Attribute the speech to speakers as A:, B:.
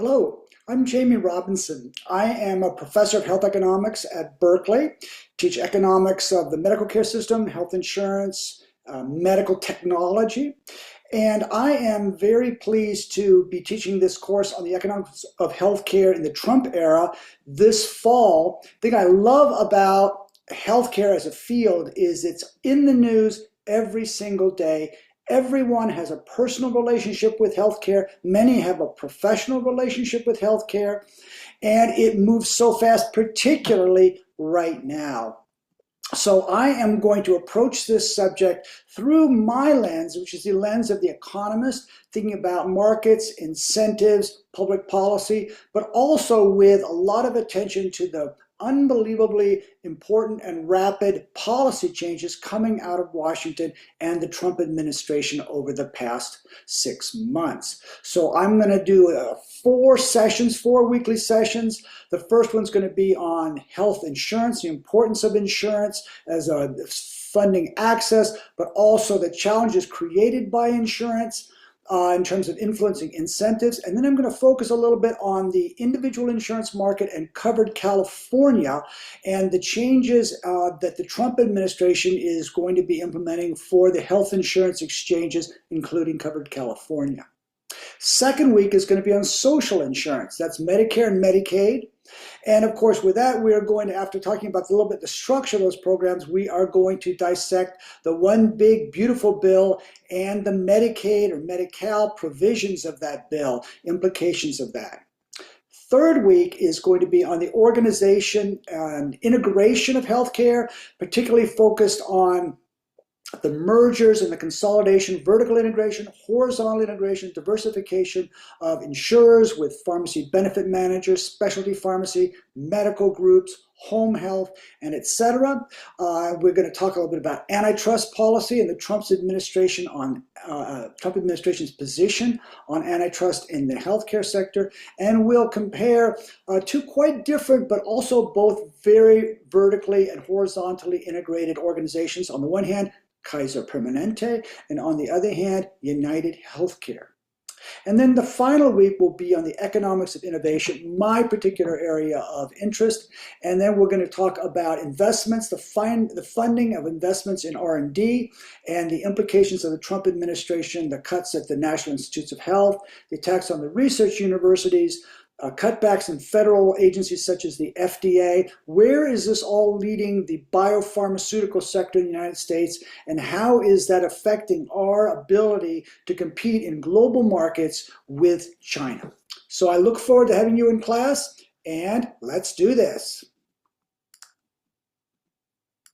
A: Hello, I'm Jamie Robinson. I am a professor of health economics at Berkeley, teach economics of the medical care system, health insurance, medical technology, and I am very pleased to be teaching this course on the economics of healthcare in the Trump era this fall. The thing I love about healthcare as a field is it's in the news every single day. Everyone has a personal relationship with healthcare. Many have a professional relationship with healthcare, and it moves so fast, particularly right now. So I am going to approach this subject through my lens, which is the lens of the economist, thinking about markets, incentives, public policy, but also with a lot of attention to the unbelievably important and rapid policy changes coming out of Washington and the Trump administration over the past 6 months. So I'm going to do 4 weekly sessions. The first one's going to be on health insurance, the importance of insurance as a funding access, but also the challenges created by insurance in terms of influencing incentives. And then I'm going to focus a little bit on the individual insurance market and covered California and the changes that the Trump administration is going to be implementing for the health insurance exchanges, including covered California. Second week is going to be on social insurance. That's Medicare and Medicaid. And of course, with that, we are going to, after talking about a little bit the structure of those programs, we are going to dissect the one big, beautiful bill and the Medicaid or Medi-Cal provisions of that bill, implications of that. Third week is going to be on the organization and integration of healthcare, particularly focused on the mergers and the consolidation, vertical integration, horizontal integration, diversification of insurers with pharmacy benefit managers, specialty pharmacy, medical groups, home health, and etc. We're going to talk a little bit about antitrust policy and the Trump administration's position on antitrust in the healthcare sector, and we'll compare two quite different but also both very vertically and horizontally integrated organizations. On the one hand, Kaiser Permanente, and on the other hand, United Healthcare. And then the final week will be on the economics of innovation, my particular area of interest. And then we're going to talk about investments, the funding of investments in R&D, and the implications of the Trump administration, the cuts at the National Institutes of Health, the attacks on the research universities, cutbacks in federal agencies such as the FDA. Where is this all leading the biopharmaceutical sector in the United States, and how is that affecting our ability to compete in global markets with China? So I look forward to having you in class, and let's do this.